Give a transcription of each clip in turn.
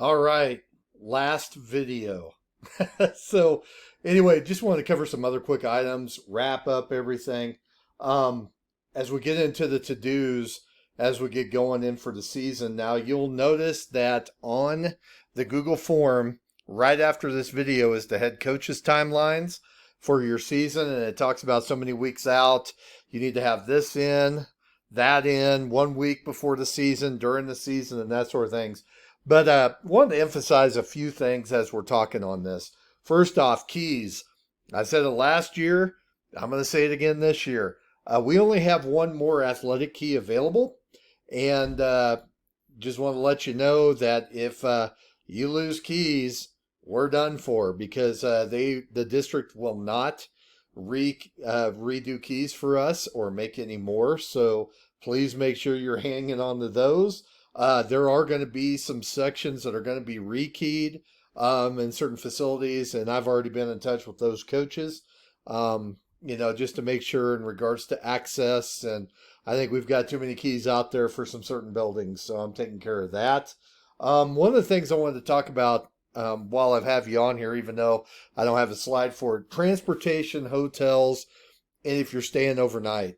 All right, last video. So, anyway, just want to cover some other quick items, wrap up everything. Um, as we get into the to-dos, as we get going in for the season, now you'll notice that on the Google form, right after this video is the head coach's timelines for your season, and it talks about so many weeks out. You need to have this in, that in, 1 week before the season, during the season, and that sort of things. But wanted to emphasize a few things as we're talking on this. First off, keys. I said it last year. I'm going to say it again this year. We only have one more athletic key available, and just want to let you know that if you lose keys, we're done for because the district will not redo keys for us or make any more. So please make sure you're hanging on to those. There are going to be some sections that are going to be rekeyed in certain facilities, and I've already been in touch with those coaches, just to make sure in regards to access. And I think we've got too many keys out there for some certain buildings, so I'm taking care of that. One of the things I wanted to talk about while I have you on here, even though I don't have a slide for it, transportation, hotels, and if you're staying overnight.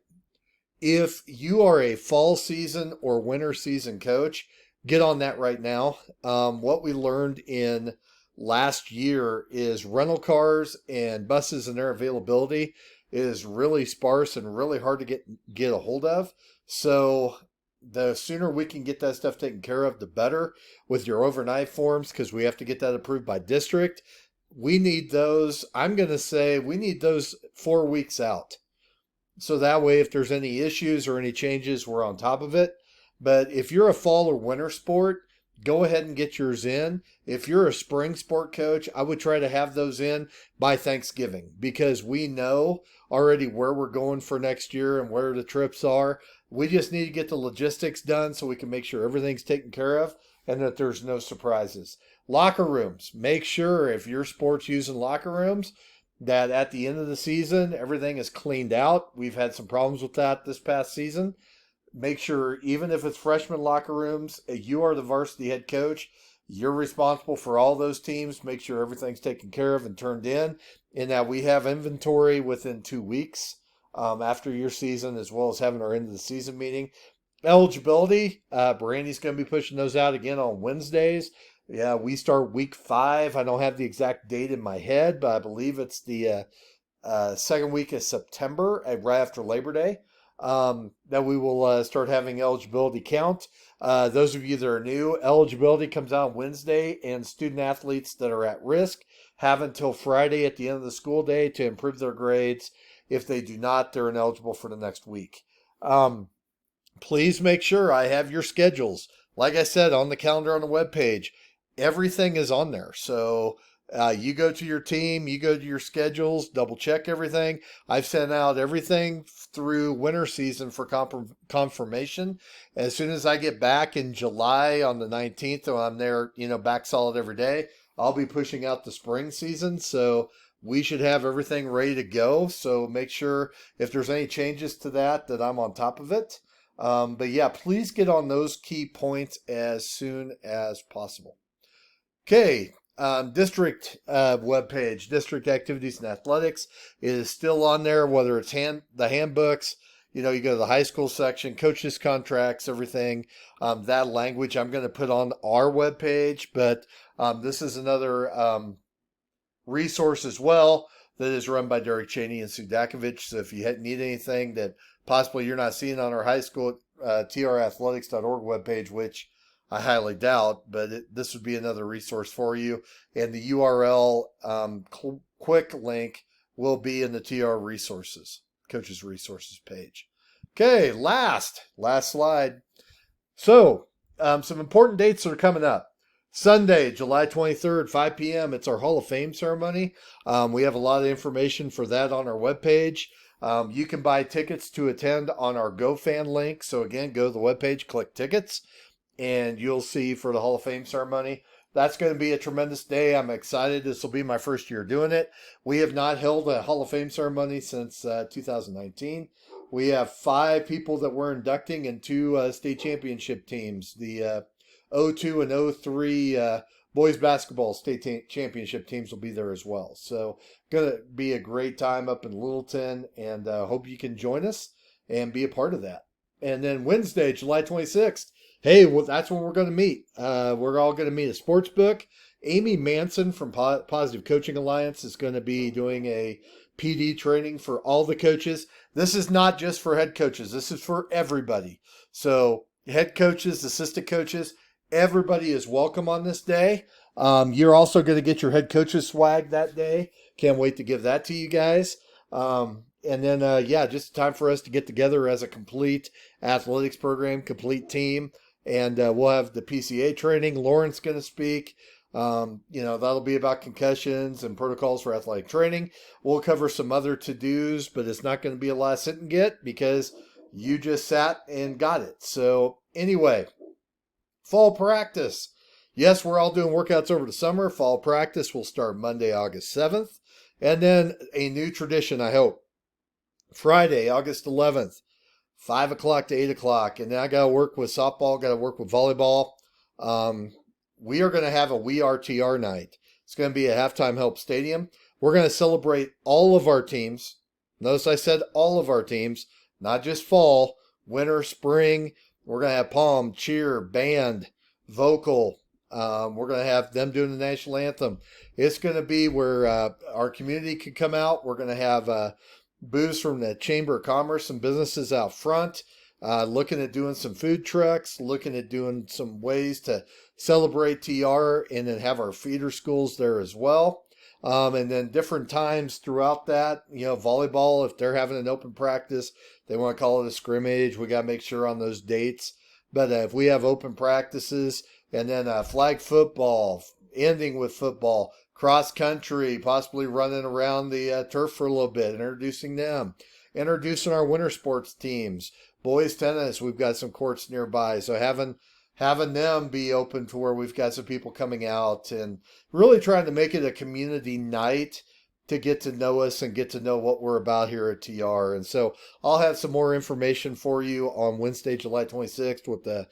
If you are a fall season or winter season coach, get on that right now. What we learned in last year is rental cars and buses and their availability is really sparse and really hard to get a hold of. So the sooner we can get that stuff taken care of, the better with your overnight forms, because we have to get that approved by district. We need those. I'm going to say we need those 4 weeks out. So that way, if there's any issues or any changes, we're on top of it. But if you're a fall or winter sport, go ahead and get yours in. If you're a spring sport coach, I would try to have those in by Thanksgiving because we know already where we're going for next year and where the trips are. We just need to get the logistics done so we can make sure everything's taken care of and that there's no surprises. Locker rooms. Make sure if your sport's using locker rooms, that at the end of the season, everything is cleaned out. We've had some problems with that this past season. Make sure, even if it's freshman locker rooms, you are the varsity head coach. You're responsible for all those teams. Make sure everything's taken care of and turned in, and that we have inventory within 2 weeks after your season, as well as having our end of the season meeting. Eligibility, Brandy's going to be pushing those out again on Wednesdays. Yeah, we start week 5. I don't have the exact date in my head, but I believe it's the second week of September, right after Labor Day, that we will start having eligibility count. Those of you that are new, eligibility comes out Wednesday, and student athletes that are at risk have until Friday at the end of the school day to improve their grades. If they do not, they're ineligible for the next week. Please make sure I have your schedules. Like I said, on the calendar on the webpage, everything is on there. So you go to your team, you go to your schedules, double check everything. I've sent out everything through winter season for confirmation. As soon as I get back in July on the 19th, when I'm there, back solid every day, I'll be pushing out the spring season. So we should have everything ready to go. So make sure if there's any changes to that I'm on top of it. But yeah, please get on those key points as soon as possible. Okay, district webpage, district activities and athletics is still on there, whether it's the handbooks, you go to the high school section, coaches contracts, everything. That language I'm going to put on our webpage, but this is another resource as well that is run by Derek Cheney and Sue Dakovich. So if you need anything that possibly you're not seeing on our high school trathletics.org webpage, which I highly doubt, but this would be another resource for you. And the URL quick link will be in the TR resources, coaches resources page. Okay, last slide. So some important dates that are coming up. Sunday, July 23rd, 5 p.m. It's our Hall of Fame ceremony. We have a lot of information for that on our webpage. You can buy tickets to attend on our GoFan link. So again, go to the webpage, click tickets, and you'll see for the Hall of Fame ceremony. That's going to be a tremendous day. I'm excited. This will be my first year doing it. We have not held a Hall of Fame ceremony since 2019. We have 5 people that we're inducting and 2 state championship teams. The '02 and '03 boys basketball state championship teams will be there as well. So going to be a great time up in Littleton, and hope you can join us and be a part of that. And then Wednesday, July 26th, hey, well, that's when we're going to meet. We're all going to meet at Sportsbook. Amy Manson from Positive Coaching Alliance is going to be doing a PD training for all the coaches. This is not just for head coaches. This is for everybody. So head coaches, assistant coaches, everybody is welcome on this day. You're also going to get your head coach's swag that day. Can't wait to give that to you guys. And then, just time for us to get together as a complete athletics program, complete team. And we'll have the PCA training. Lauren's going to speak. That'll be about concussions and protocols for athletic training. We'll cover some other to-dos, but it's not going to be a lot of sit and get because you just sat and got it. So anyway, fall practice. Yes, we're all doing workouts over the summer. Fall practice will start Monday, August 7th. And then a new tradition, I hope. Friday, August 11th, 5 o'clock to 8 o'clock. And then I got to work with softball, got to work with volleyball. We are going to have a We Are TR night. It's going to be at Halftime Help Stadium. We're going to celebrate all of our teams. Notice I said all of our teams, not just fall, winter, spring. We're going to have pom, cheer, band, vocal. We're going to have them doing the national anthem. It's going to be where our community can come out. We're going to have booths from the Chamber of Commerce and businesses out front. Looking at doing some food trucks, looking at doing some ways to celebrate TR, and then have our feeder schools there as well. And then different times throughout that, volleyball, if they're having an open practice, they want to call it a scrimmage. We got to make sure on those dates. But if we have open practices, and then flag football, ending with football, cross country, possibly running around the turf for a little bit, introducing them, introducing our winter sports teams. Boys tennis, we've got some courts nearby. So having them be open to where we've got some people coming out and really trying to make it a community night to get to know us and get to know what we're about here at TR. And so I'll have some more information for you on Wednesday, July 26th with the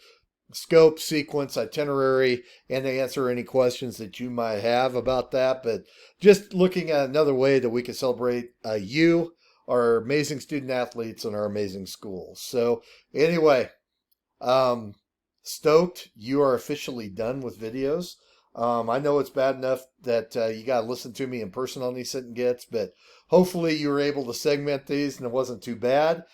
scope, sequence, itinerary, and to answer any questions that you might have about that. But just looking at another way that we can celebrate you, our amazing student athletes, and our amazing schools. So anyway, stoked you are officially done with videos. I know it's bad enough that you got to listen to me in person on these sit and gets, but hopefully you were able to segment these and it wasn't too bad.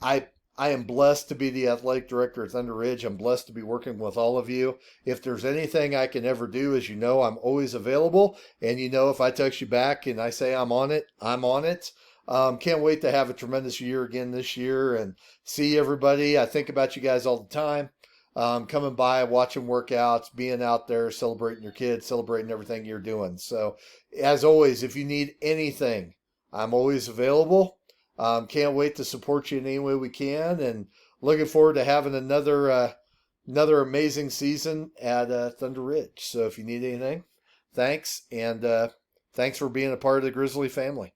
I am blessed to be the athletic director at Thunder Ridge. I'm blessed to be working with all of you. If there's anything I can ever do, as you know, I'm always available. And if I text you back and I say I'm on it, I'm on it. Can't wait to have a tremendous year again this year and see everybody. I think about you guys all the time. Coming by, watching workouts, being out there, celebrating your kids, celebrating everything you're doing. So as always, if you need anything, I'm always available. Can't wait to support you in any way we can, and looking forward to having another amazing season at Thunder Ridge. So if you need anything, thanks, and thanks for being a part of the Grizzly family.